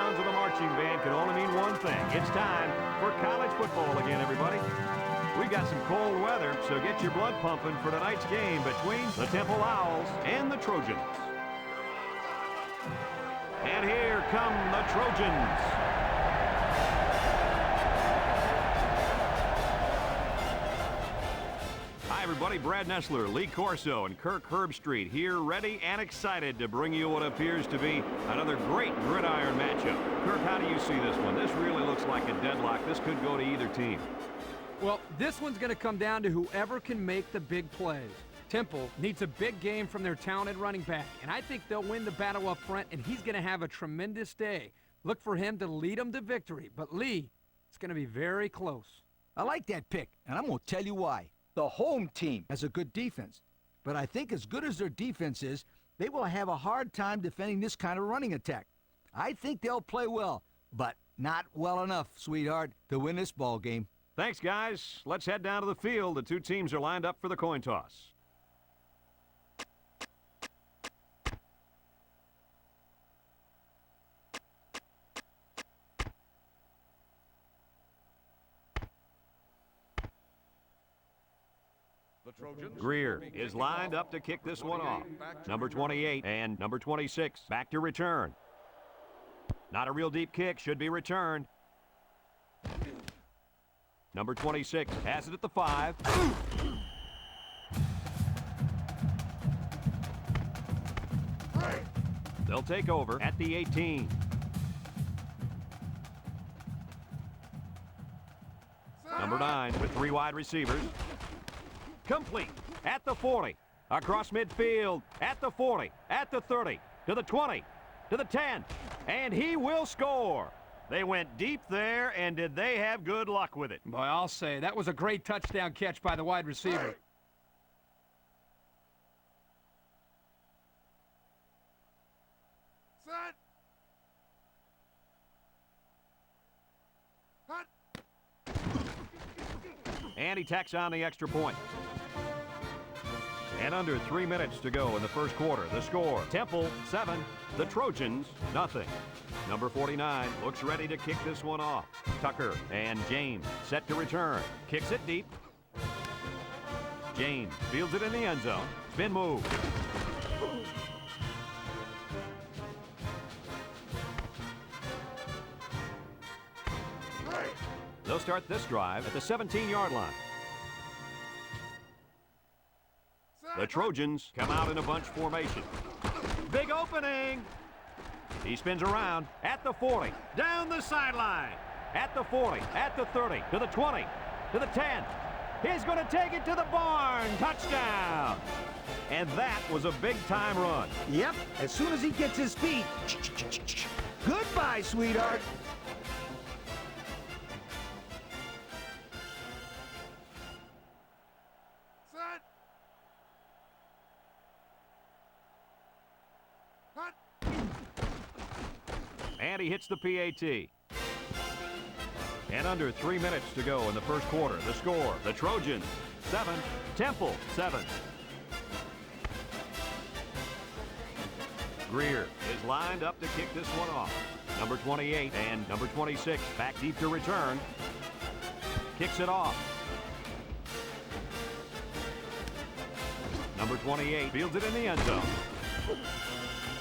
sounds of the marching band can only mean one thing. It's time for college football again, everybody. We got some cold weather, so get your blood pumping for tonight's game between the Temple Owls and the Trojans. And here come the Trojans. Hi, everybody. Brad Nessler, Lee Corso, and Kirk Herbstreit here, ready and excited to bring you what appears to be another great gridiron matchup. Kirk, how do you see this one? This really looks like a deadlock. This could go to either team. Well, this one's going to come down to whoever can make the big plays. Temple needs a big game from their talented running back, and I think they'll win the battle up front, and he's going to have a tremendous day. Look for him to lead them to victory. But, Lee, it's going to be very close. I like that pick, and I'm going to tell you why. The home team has a good defense, but I think as good as their defense is, they will have a hard time defending this kind of running attack. I think they'll play well, but not well enough, sweetheart, to win this ball game. Thanks, guys. Let's head down to the field. The two teams are lined up for the coin toss. Greer is lined up to kick this one off. Number 28 and number 26 back to return. Not a real deep kick, should be returned. Number 26 has it at the 5. They'll take over at the 18. Number 9 with 3 wide receivers. Complete at the 40, across midfield, at the 40, at the 30, to the 20, to the 10, and he will score. They went deep there, and did they have good luck with it? Boy, I'll say, that was a great touchdown catch by the wide receiver. Set. And he tacks on the extra point. And under 3 minutes to go in the first quarter. The score, Temple 7, the Trojans nothing. Number 49 looks ready to kick this one off. Tucker and James set to return. Kicks it deep. James fields it in the end zone. Spin move. They'll start this drive at the 17-yard line. The Trojans come out in a bunch formation. Big opening. He spins around at the 40, down the sideline, at the 40, at the 30, to the 20, to the 10. He's going to take it to the barn. Touchdown. And that was a big-time run. Yep, as soon as he gets his feet. Goodbye, sweetheart. And he hits the PAT. And under 3 minutes to go in the first quarter. The score, the Trojans 7, Temple 7. Greer is lined up to kick this one off. Number 28 and number 26 back deep to return. Kicks it off. Number 28 fields it in the end zone.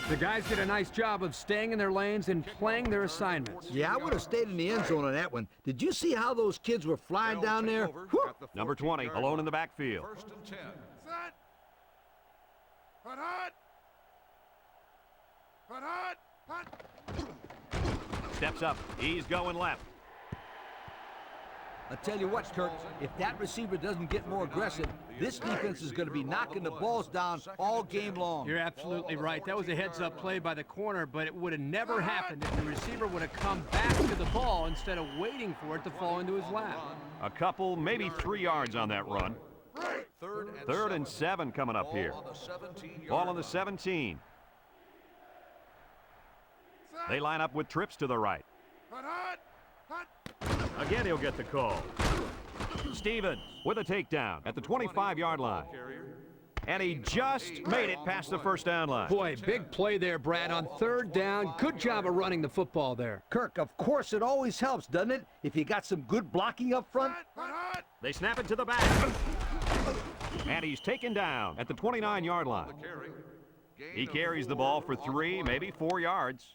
The guys did a nice job of staying in their lanes and playing their assignments. Yeah, I would have stayed in the end zone on that one. Did you see how those kids were flying down there? Number 20 alone in the backfield. First and 10. Set. Hut, hut. Hut, hut. Hut. Steps up. He's going left. I tell you what, Kirk, if that receiver doesn't get more aggressive, this defense is going to be knocking the balls down all game long. You're absolutely right. That was a heads-up play by the corner, but it would have never happened if the receiver would have come back to the ball instead of waiting for it to fall into his lap. A couple, maybe 3 yards on that run. Third and 7 coming up here. Ball on the 17. They line up with trips to the right. Hut, hut. Hut. Again, he'll get the call. Stevens with a takedown at the 25-yard line. And he just made it past the first down line. Boy, big play there, Brad, on third down. Good job of running the football there. Kirk, of course it always helps, doesn't it, if you got some good blocking up front? They snap it to the back. And he's taken down at the 29-yard line. He carries the ball for 3, maybe 4 yards.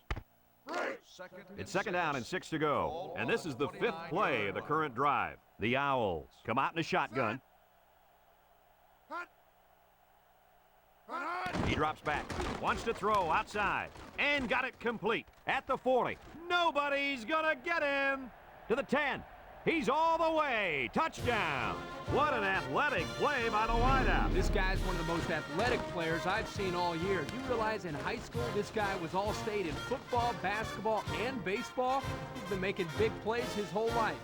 It's second down and 6 to go. And this is the 5th play of the current drive. The Owls come out in a shotgun. He drops back, wants to throw outside, and got it complete at the 40. Nobody's gonna get him. To the 10. He's all the way. Touchdown. What an athletic play by the wideout. This guy's one of the most athletic players I've seen all year. You realize in high school, this guy was all-state in football, basketball, and baseball? He's been making big plays his whole life.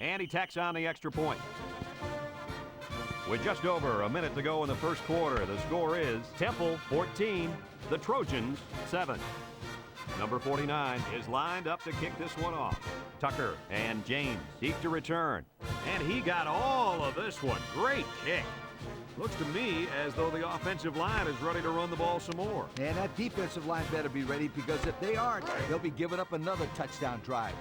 And he tacks on the extra point. With just over a minute to go in the first quarter, the score is Temple 14, the Trojans 7. Number 49 is lined up to kick this one off. Tucker and James seek to return. And he got all of this one. Great kick. Looks to me as though the offensive line is ready to run the ball some more. And that defensive line better be ready, because if they aren't, they'll be giving up another touchdown drive.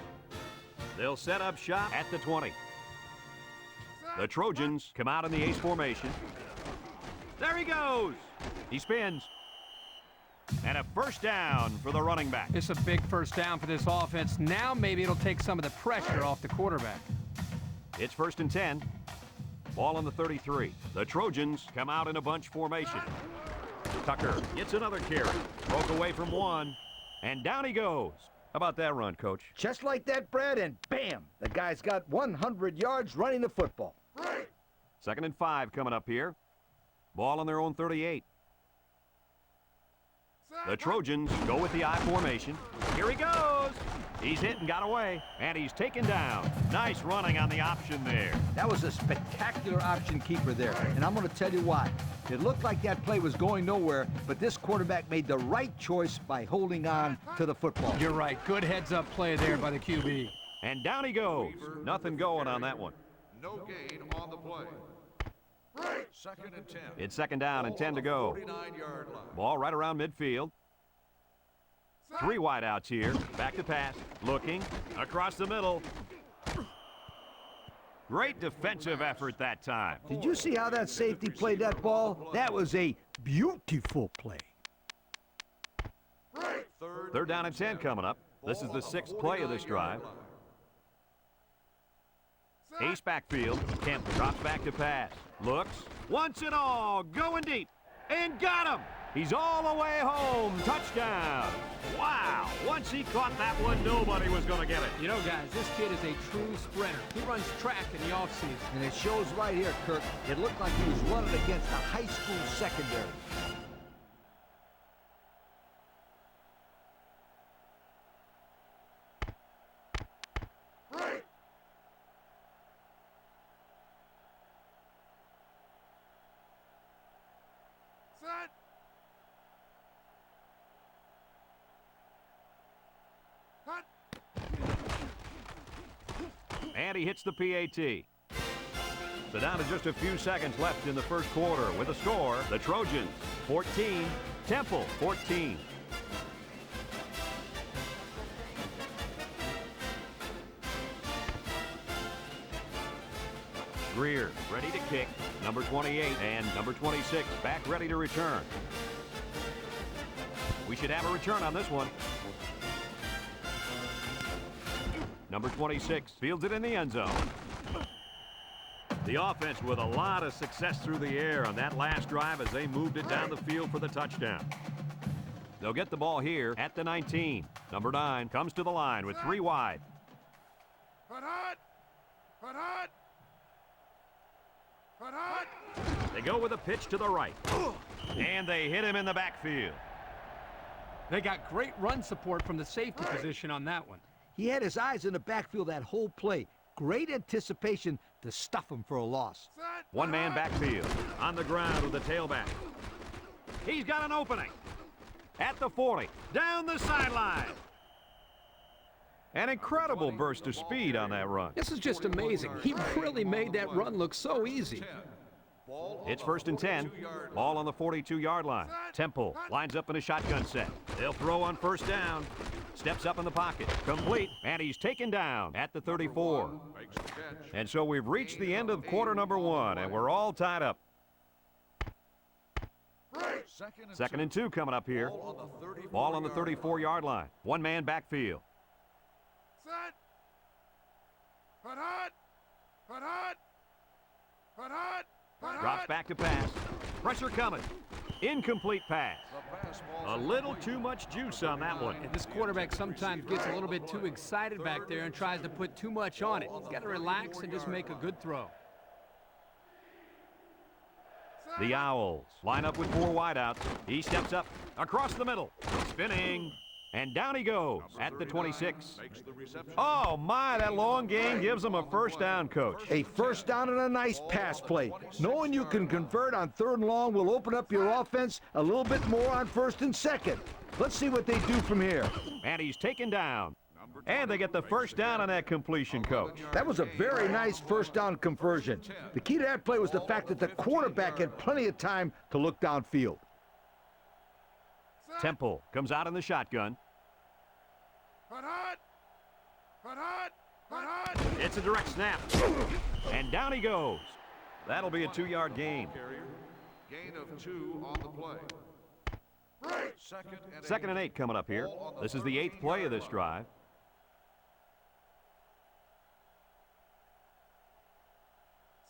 They'll set up shop at the 20. The Trojans come out in the ace formation. There he goes. He spins. And a first down for the running back. It's a big first down for this offense. Now maybe it'll take some of the pressure off the quarterback. It's 1st and 10. Ball on the 33. The Trojans come out in a bunch formation. Tucker gets another carry. Broke away from one. And down he goes. How about that run, Coach? Just like that, Brad, and bam! The guy's got 100 yards running the football. 2nd and 5 coming up here. Ball on their own 38. The Trojans go with the I formation. Here he goes. He's hit and got away. And he's taken down. Nice running on the option there. That was a spectacular option keeper there, and I'm going to tell you why. It looked like that play was going nowhere, but this quarterback made the right choice by holding on to the football. You're right. Good heads-up play there by the QB. And down he goes. Nothing going on that one. No gain on the play. 2nd and 10. It's 2nd down and 10 to go. 49-yard line. Ball right around midfield. 3 wideouts here. Back to pass. Looking. Across the middle. Great defensive effort that time. Did you see how that safety played that ball? That was a beautiful play. 3rd down and 10 coming up. This is the 6th play of this drive. Ace backfield. Kemp drops back to pass. Looks. Wants it all. Going deep. And got him. He's all the way home. Touchdown. Wow. Once he caught that one, nobody was going to get it. You know, guys, this kid is a true sprinter. He runs track in the offseason. And it shows right here, Kirk. It looked like he was running against a high school secondary. And he hits the PAT. So down to just a few seconds left in the first quarter with a score. The Trojans 14, Temple 14. Greer ready to kick. Number 28 and number 26 back ready to return. We should have a return on this one. Number 26 fields it in the end zone. The offense with a lot of success through the air on that last drive as they moved it down the field for the touchdown. They'll get the ball here at the 19. Number 9 comes to the line with 3 wide. Hut, hut. They go with a pitch to the right. And they hit him in the backfield. They got great run support from the safety position on that one. He had his eyes in the backfield that whole play. Great anticipation to stuff him for a loss. Set. One man backfield. On the ground with the tailback. He's got an opening. At the 40. Down the sideline. An incredible burst of speed on that run. This is just amazing. He really made that run look so easy. It's 1st and 10. Ball on the 42-yard line. Temple lines up in a shotgun set. They'll throw on 1st down. Steps up in the pocket. Complete. And he's taken down at the 34. And so we've reached the end of quarter number 1, and we're all tied up. 2nd and 2 coming up here. Ball on the 34-yard line. One man backfield. Set. Hut, hut. Hut, hut. Hut, hut. Hut, Drops hut. back to pass. Pressure coming. Incomplete pass. A little too much juice on that one. And this quarterback sometimes gets a little bit too excited back there and tries to put too much on it. He's got to relax and just make a good throw. The Owls line up with 4 wideouts. He steps up across the middle. Spinning. And down he goes at the 26. Oh, my, that long gain gives him a 1st down, Coach. A 1st down and a nice pass play. Knowing you can convert on 3rd and long will open up your offense a little bit more on 1st and 2nd. Let's see what they do from here. And he's taken down. And they get the 1st down on that completion, Coach. That was a very nice 1st down conversion. The key to that play was the fact that the quarterback had plenty of time to look downfield. Temple comes out in the shotgun. Hut, hut. Hut, hut. Hut, hut. It's a direct snap. And down he goes. That'll be a 2-yard gain. Gain of 2 on the play. Break. 2nd and 8 coming up here. This is the 8th play of this drive.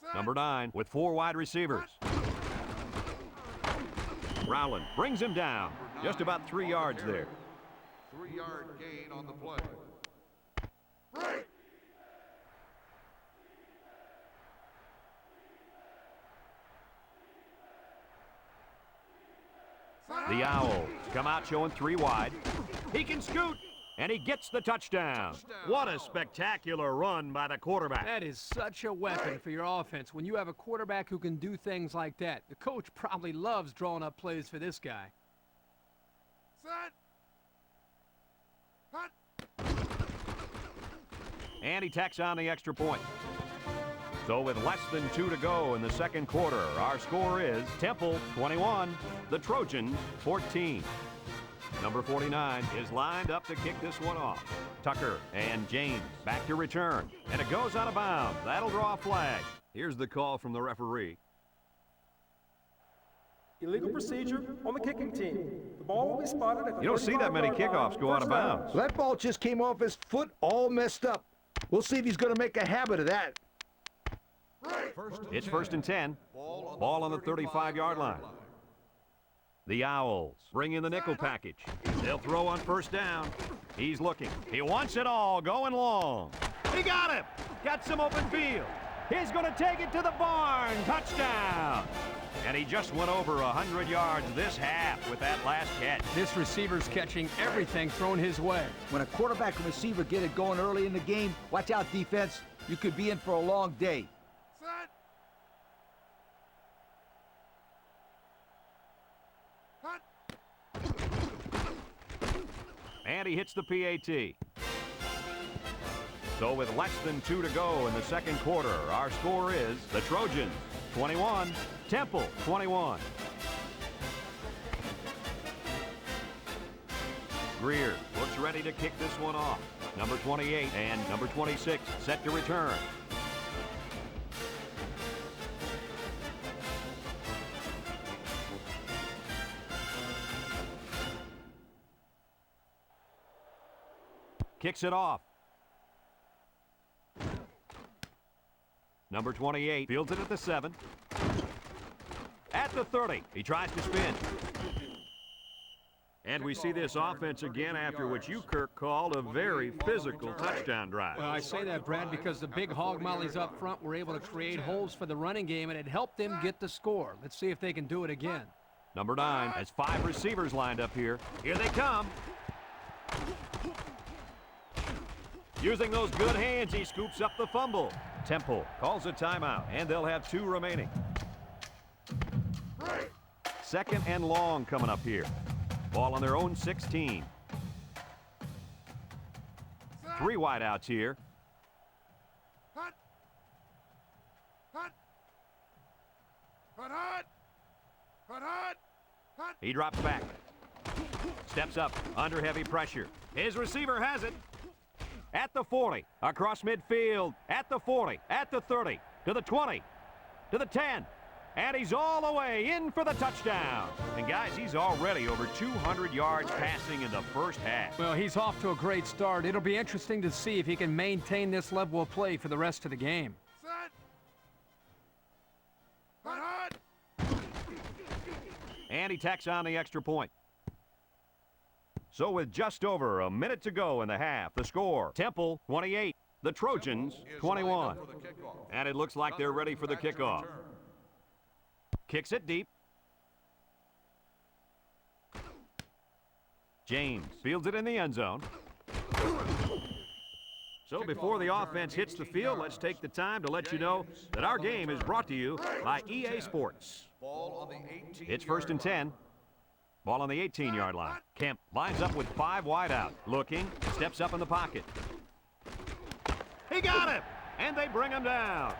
Set. Number 9 with 4 wide receivers. Rowland brings him down. Just about 3 yards there. 3-yard gain on the play. Break. The Owls come out showing 3 wide. He can scoot, and he gets the touchdown. What a spectacular run by the quarterback. That is such a weapon for your offense when you have a quarterback who can do things like that. The coach probably loves drawing up plays for this guy. Set. Hut. And he tacks on the extra point. So with less than 2 to go in the 2nd quarter, our score is Temple 21, the Trojans 14. Number 49 is lined up to kick this one off. Tucker and James back to return. And it goes out of bounds. That'll draw a flag. Here's the call from the referee. Illegal procedure on the kicking team. The ball will be spotted at the You don't see that many 35-yard line. kickoffs go out of First down. bounds. That ball just came off his foot all messed up. We'll see if he's going to make a habit of that. It's 1st and 10. Ball on the 35-yard line. The Owls bring in the nickel package. They'll throw on 1st down. He's looking. He wants it all, going long. He got him. Got some open field. He's going to take it to the barn. Touchdown. And he just went over 100 yards this half with that last catch. This receiver's catching everything thrown his way. When a quarterback and receiver get it going early in the game, watch out, defense. You could be in for a long day. Set. Hut. And he hits the PAT. So with less than 2 to go in the 2nd quarter, our score is the Trojans 21, Temple 21. Greer looks ready to kick this one off. Number 28 and number 26 set to return. Kicks it off. Number 28 fields it at the 7. At the 30, he tries to spin. And we see this offense again after what you, Kirk, called a very physical touchdown drive. Well, I say that, Brad, because the big hog mollies up front were able to create holes for the running game, and it helped them get the score. Let's see if they can do it again. Number 9 has 5 receivers lined up here. Here they come. Using those good hands, he scoops up the fumble. Temple calls a timeout, and they'll have 2 remaining. 2nd and long coming up here. Ball on their own 16. 3 wideouts here. Hut. Hut. Hut, hut. Hut, hut. Hut. He drops back. Steps up under heavy pressure. His receiver has it. At the 40, across midfield, at the 40, at the 30, to the 20, to the 10. And he's all the way in for the touchdown. And guys, he's already over 200 yards passing in the first half. Well, he's off to a great start. It'll be interesting to see if he can maintain this level of play for the rest of the game. Set. Hut, hut. And he tacks on the extra point. So with just over a minute to go in the half, the score, Temple 28, the Trojans 21. And it looks like they're ready for the kickoff. Kicks it deep. James fields it in the end zone. So before the offense hits the field, let's take the time to let you know that our game is brought to you by EA Sports. It's 1st and 10. Ball on the 18-yard line. Kemp lines up with 5 wide out. Looking, steps up in the pocket. He got him! And they bring him down.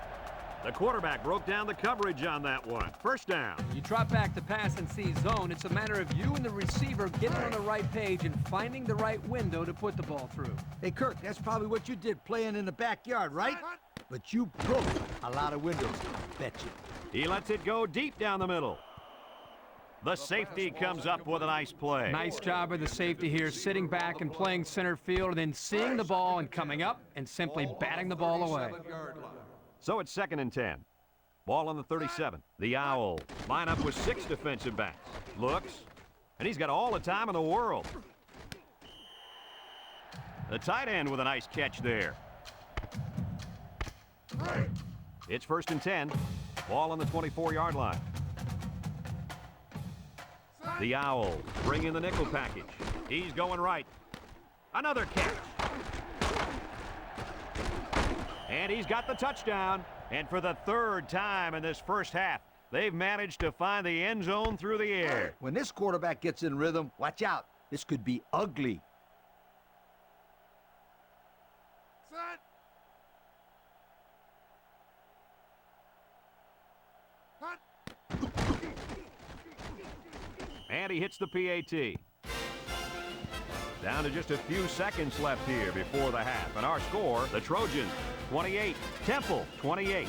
The quarterback broke down the coverage on that one. 1st down. You drop back to pass and see zone. It's a matter of you and the receiver getting on the right page and finding the right window to put the ball through. Hey, Kirk, that's probably what you did playing in the backyard, right? But you broke a lot of windows, betcha. He lets it go deep down the middle. The safety comes up with a nice play. Nice job of the safety here, sitting back and playing center field, and then seeing the ball and coming up and simply batting the ball away. So it's 2nd and 10. Ball on the 37. The Owls line up with 6 defensive backs. Looks, and he's got all the time in the world. The tight end with a nice catch there. It's 1st and 10. Ball on the 24-yard line. The Owls bring in the nickel package. He's going right. Another catch. And he's got the touchdown. And for the 3rd time in this first half, they've managed to find the end zone through the air. When this quarterback gets in rhythm, watch out. This could be ugly. Set. Hut. And he hits the PAT. Down to just a few seconds left here before the half. And our score, the Trojans 28, Temple 28.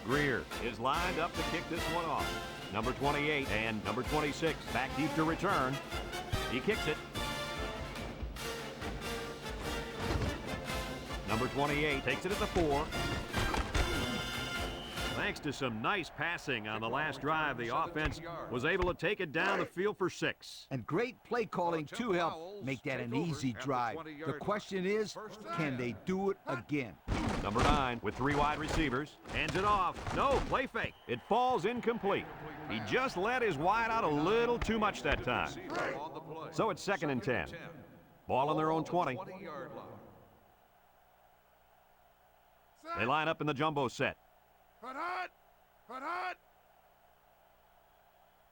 Greer is lined up to kick this one off. Number 28 and number 26 back deep to return. He kicks it. Number 28 takes it at the 4. Thanks to some nice passing on the last drive, the offense was able to take it down the field for 6. And great play calling to help make that an easy drive. The question is, can they do it again? Number 9 with 3 wide receivers. Hands it off. No, play fake. It falls incomplete. He just let his wide out a little too much that time. So it's 2nd and 10. Ball on their own 20. They line up in the jumbo set. Hut, hut. Hut, hut.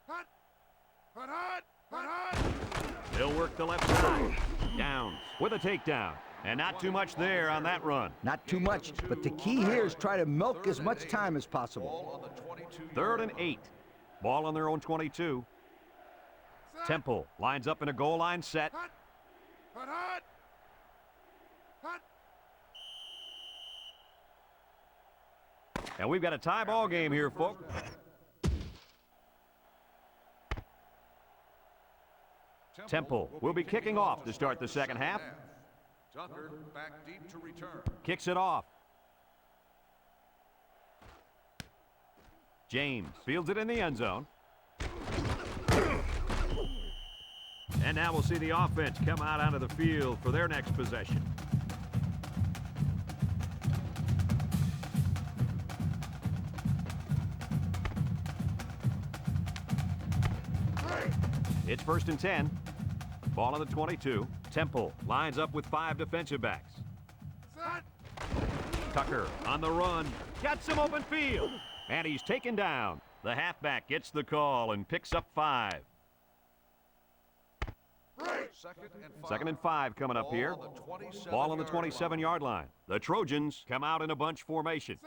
Hut. Hut, hut. Hut, hut. They'll work the left side. Downs with a takedown. And not too much there on that run. Not too much, but the key here is try to milk as much time as possible. 3rd and 8. Ball on their own 22. Temple lines up in a goal line set. Hut. Hut, hut. Hut. And we've got a tie ball game here, folks. Temple will be kicking off to start the second half. Tucker back deep to return. Kicks it off. James fields it in the end zone. And now we'll see the offense come out onto the field for their next possession. It's 1st and 10. Ball on the 22. Temple lines up with 5 defensive backs. Tucker on the run. Got some open field. And he's taken down. The halfback gets the call and picks up 5. 2nd and 5 coming up here. Ball on the 27-yard line. The Trojans come out in a bunch formation.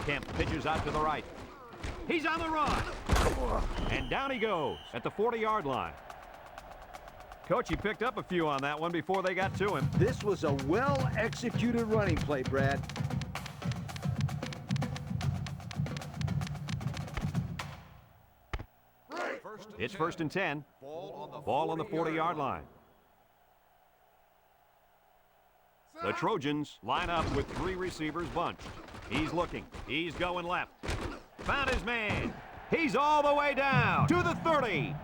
Kemp pitches out to the right. He's on the run. And down he goes at the 40-yard line. Coach, he picked up a few on that one before they got to him. This was a well-executed running play, Brad. It's 1st and 10. Ball on the 40-yard line. The Trojans line up with 3 receivers bunched. He's looking. He's going left. Found his man. He's all the way down to the 30.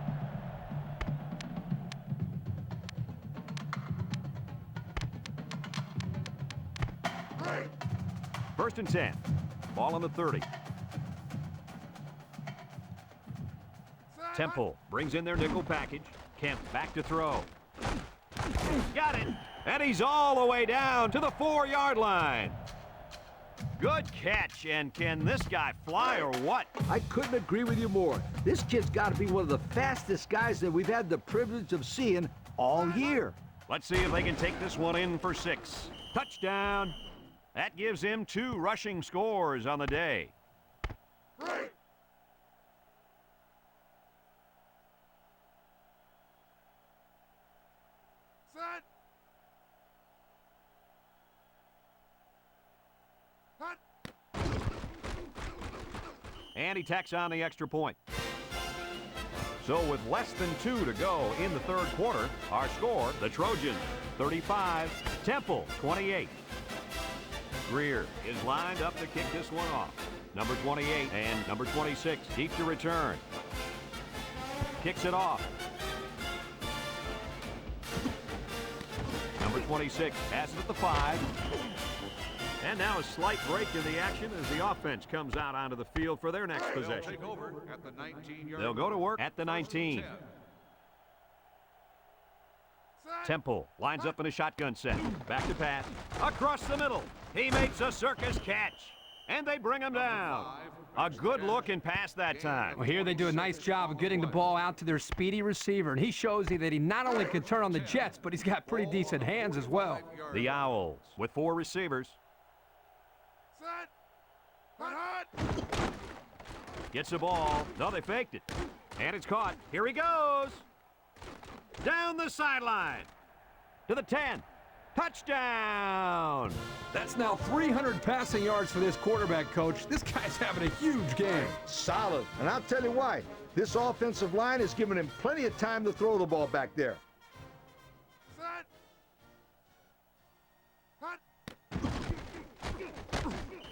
First and 10. Ball on the 30. Temple brings in their nickel package. Kemp back to throw. Got it. And he's all the way down to the 4-yard line. Good catch. And can this guy fly or what? I couldn't agree with you more. This kid's got to be one of the fastest guys that we've had the privilege of seeing all year. Let's see if they can take this one in for 6. Touchdown. That gives him 2 rushing scores on the day. And he tacks on the extra point. So with less than 2 to go in the 3rd quarter, our score, the Trojans 35, Temple 28. Greer is lined up to kick this one off. Number 28 and number 26 deep to return. Kicks it off. Number 26 passes at the 5. And now a slight break in the action as the offense comes out onto the field for their next possession. They'll go to work at the 19. Temple lines up in a shotgun set. Back to pass. Across the middle. He makes a circus catch. And they bring him down. A good looking pass that time. Well, here they do a nice job of getting the ball out to their speedy receiver, and he shows you that he not only can turn on the jets, but he's got pretty decent hands as well. The Owls with 4 receivers. Gets the ball. No, they faked it. And it's caught. Here he goes. Down the sideline. To the 10. Touchdown. That's now 300 passing yards for this quarterback, Coach. This guy's having a huge game. Solid. And I'll tell you why. This offensive line has given him plenty of time to throw the ball back there.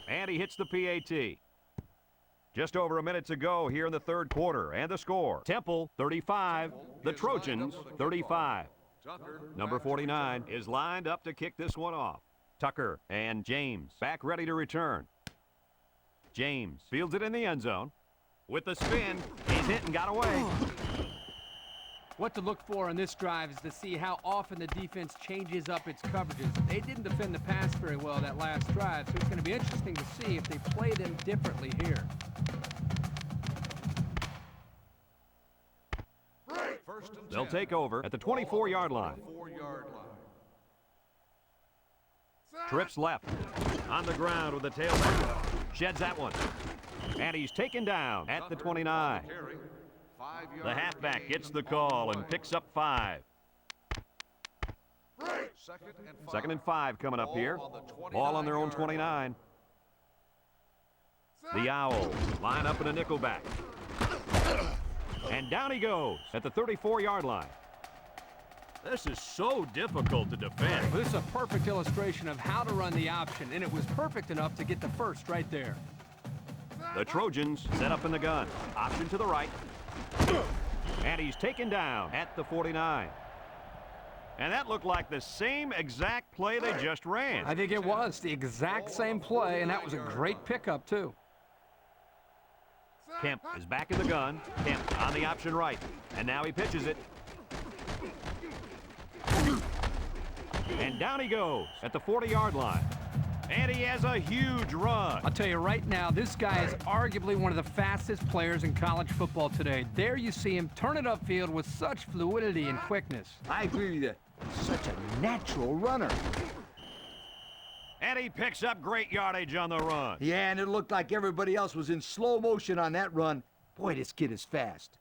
And he hits the PAT. Just over a minute to go here in the 3rd quarter. And the score, Temple 35, the Trojans 35. Number 49 is lined up to kick this one off. Tucker and James back ready to return. James fields it in the end zone. With the spin, he's hit and got away. What to look for on this drive is to see how often the defense changes up its coverages. They didn't defend the pass very well that last drive, so it's going to be interesting to see if they play them differently here. They'll take over at the 24-yard line. Trips left. On the ground with the tailback. Sheds that one. And he's taken down at the 29. The halfback gets the call and picks up 5. 2nd and 5 coming up here. Ball on their own 29. The Owls line up in a nickel back. And down he goes at the 34-yard line. This is so difficult to defend. This is a perfect illustration of how to run the option, and it was perfect enough to get the first right there. The Trojans set up in the gun. Option to the right. And he's taken down at the 49. And that looked like the same exact play they just ran. I think it was the exact same play, and that was a great pickup, too. Kemp is back in the gun. Kemp on the option right. And now he pitches it. And down he goes at the 40-yard line. And he has a huge run. I'll tell you right now, this guy is arguably one of the fastest players in college football today. There you see him turn it upfield with such fluidity and quickness. I agree with you. Such a natural runner. And he picks up great yardage on the run. Yeah, and it looked like everybody else was in slow motion on that run. Boy, this kid is fast.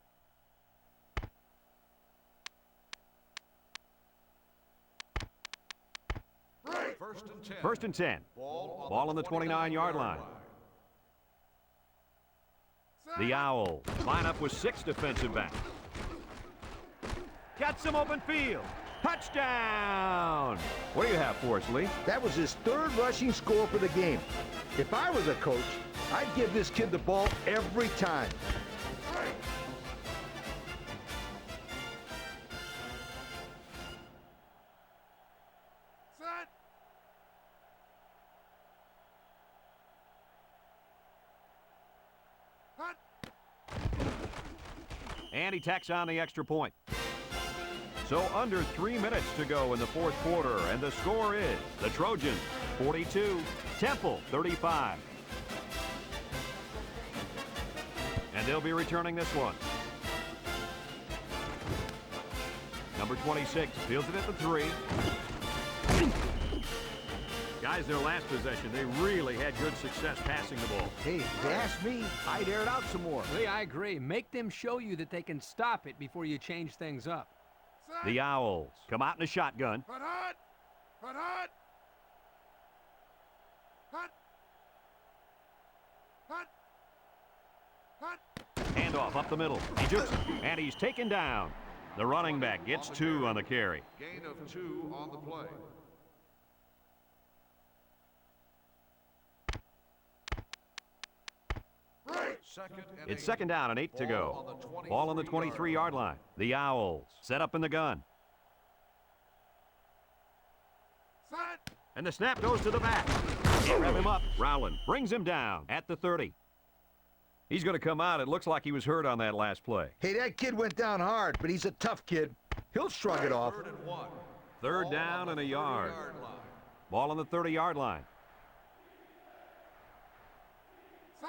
First and 10. 1st and 10. Ball on the 29-yard line. The Owls line up with 6 defensive backs. Got some open field. Touchdown! What do you have for us, Lee? That was his 3rd rushing score for the game. If I was a coach, I'd give this kid the ball every time. Set. Hut. And he tacks on the extra point. So under 3 minutes to go in the 4th quarter, and the score is the Trojans 42, Temple 35. And they'll be returning this one. Number 26 fields it at the 3. Guys, their last possession, they really had good success passing the ball. Hey, if you ask me, I'd air it out some more. Lee, I agree. Make them show you that they can stop it before you change things up. Set. The Owls come out in a shotgun. Hut. Hut. Hut. Hut. Hut. Hut. Hut. Handoff up the middle. He jukes it, and he's taken down. The running back gets 2 on the carry. Gain of 2 on the play. It's 2nd down and 8 to go. Ball on the 23-yard line. The Owls set up in the gun. Set. And the snap goes to the back. Can't rev him up. Rowland brings him down at the 30. He's going to come out. It looks like he was hurt on that last play. Hey, that kid went down hard, but he's a tough kid. He'll shrug it off. 3rd and 1. 3rd down and a yard. Ball on the 30-yard line.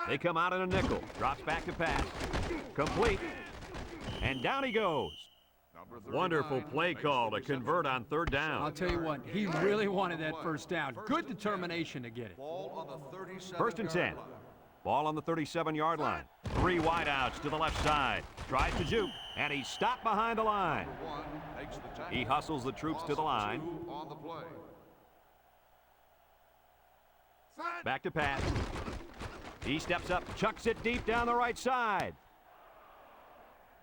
They come out in a nickel. Drops back to pass. Complete. And down he goes. Wonderful play call to convert on 3rd down. I'll tell you what, he really wanted that 1st down. Good determination to get it. Ball on the 37. 1st and 10. Ball on the 37-yard line. 3 wideouts to the left side. Tries to juke, and he's stopped behind the line. He hustles the troops to the line. On the play. Set. Back to pass. He steps up, chucks it deep down the right side.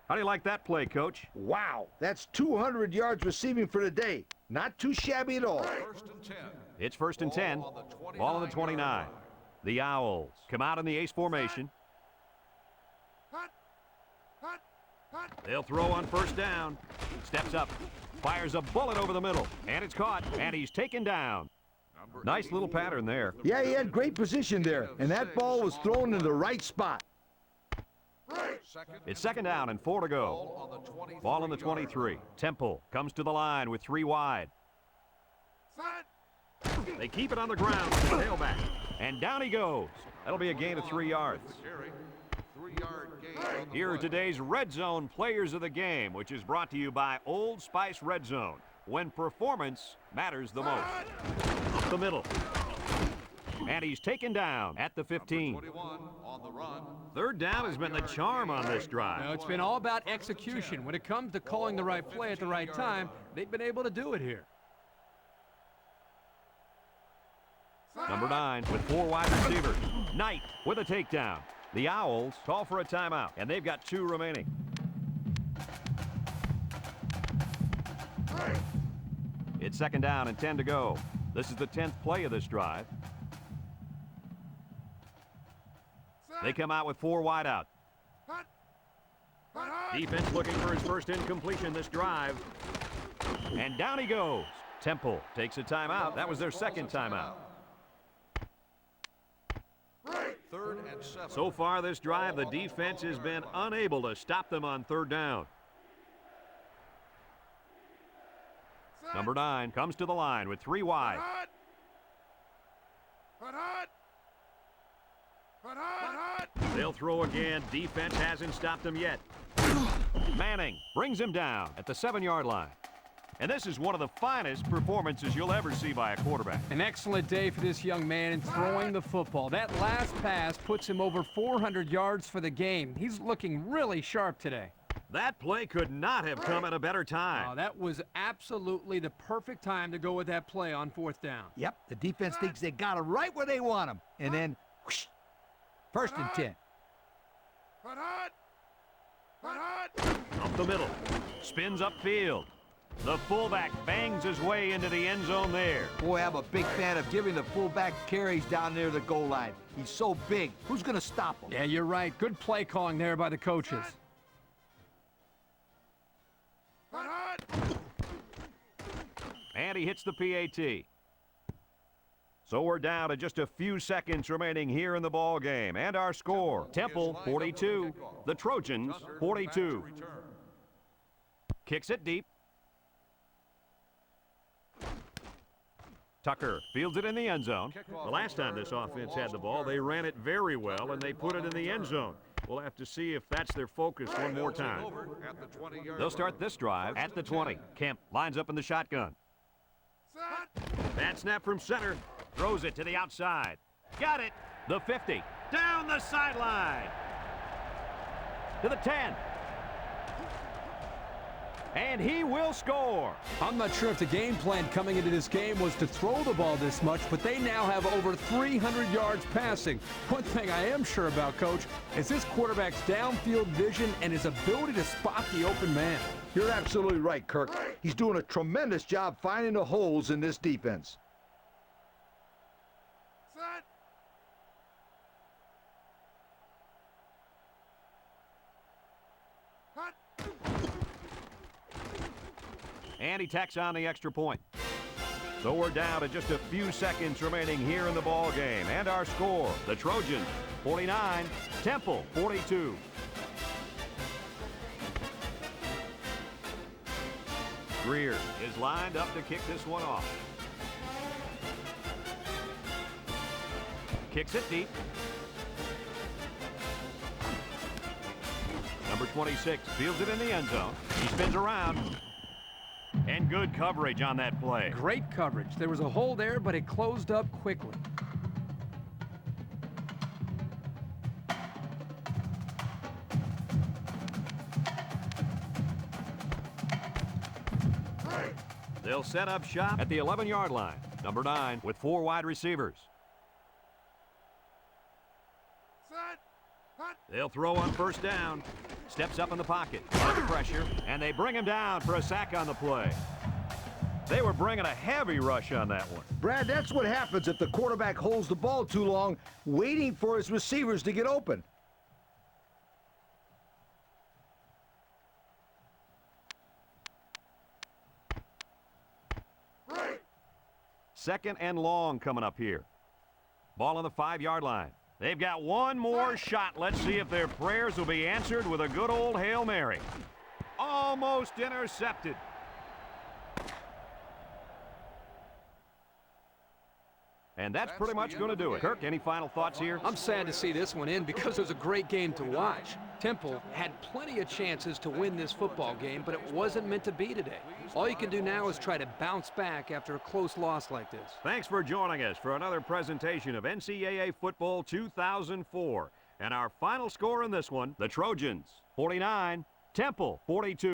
How do you like that play, Coach? Wow, that's 200 yards receiving for the day. Not too shabby at all. 1st and 10. It's 1st and 10. Ball on the 29. The Owls come out in the ace formation. Hut. Hut. Hut. They'll throw on 1st down. Steps up, fires a bullet over the middle, and it's caught, and he's taken down. Nice little pattern there. Yeah, he had great position there, and that ball was thrown in the right spot. It's 2nd down and 4 to go. Ball on the 23. Temple comes to the line with 3 wide. Set. They keep it on the ground with the tailback. And down he goes. That'll be a gain of 3 yards. 3-yard gain. Here are today's Red Zone Players of the Game, which is brought to you by Old Spice Red Zone, when performance matters the most. Up the middle. And he's taken down at the 15. 21 on the run. 3rd down has been the charm on this drive. No, it's been all about execution. When it comes to calling the right play at the right time, they've been able to do it here. Number 9 with 4 wide receivers. Knight with a takedown. The Owls call for a timeout, and they've got 2 remaining. It's 2nd down and 10 to go. This is the 10th play of this drive. They come out with 4 wide out. Hut. Hut. Hut. Defense looking for his first incompletion this drive. And down he goes. Temple takes a timeout. That was their second timeout. Third and 7. So far this drive, the defense has been unable to stop them on third down. Number 9 comes to the line with 3 wide. They'll throw again. Defense hasn't stopped them yet. Manning brings him down at the 7-yard line. And this is one of the finest performances you'll ever see by a quarterback. An excellent day for this young man in throwing the football. That last pass puts him over 400 yards for the game. He's looking really sharp today. That play could not have come at a better time. Oh, that was absolutely the perfect time to go with that play on 4th down. Yep, the defense thinks they got him right where they want him. And then, whoosh, 1st and 10. Up the middle. Spins upfield. The fullback bangs his way into the end zone there. Boy, I'm a big fan of giving the fullback carries down near the goal line. He's so big. Who's going to stop him? Yeah, you're right. Good play calling there by the coaches. And he hits the PAT. So we're down to just a few seconds remaining here in the ball game. And our score, Temple 42, the Trojans 42. Kicks it deep. Tucker fields it in the end zone. The last time this offense had the ball, they ran it very well, and they put it in the end zone. We'll have to see if that's their focus one more time. They'll start this drive at the 20. Kemp lines up in the shotgun. Bad snap from center. Throws it to the outside. Got it. The 50. Down the sideline. To the 10. And he will score. I'm not sure if the game plan coming into this game was to throw the ball this much, but they now have over 300 yards passing. One thing I am sure about, Coach, is this quarterback's downfield vision and his ability to spot the open man. You're absolutely right, Kirk. He's doing a tremendous job finding the holes in this defense. And he tacks on the extra point. So we're down to just a few seconds remaining here in the ball game. And our score, the Trojans 49, Temple 42. Greer is lined up to kick this one off. Kicks it deep. Number 26 fields it in the end zone. He spins around. And good coverage on that play. Great coverage. There was a hole there, but it closed up quickly. They'll set up shop at the 11-yard line. Number 9 with 4 wide receivers. They'll throw on 1st down. Steps up in the pocket, under pressure, and they bring him down for a sack on the play. They were bringing a heavy rush on that one. Brad, that's what happens if the quarterback holds the ball too long, waiting for his receivers to get open. Second and long coming up here. Ball on the 5-yard line. They've got one more shot. Let's see if their prayers will be answered with a good old Hail Mary. Almost intercepted. And that's pretty much going to do it. Kirk, any final thoughts here? I'm sad to see this one in because it was a great game to watch. Temple had plenty of chances to win this football game, but it wasn't meant to be today. All you can do now is try to bounce back after a close loss like this. Thanks for joining us for another presentation of NCAA Football 2004. And our final score in this one, the Trojans 49, Temple 42.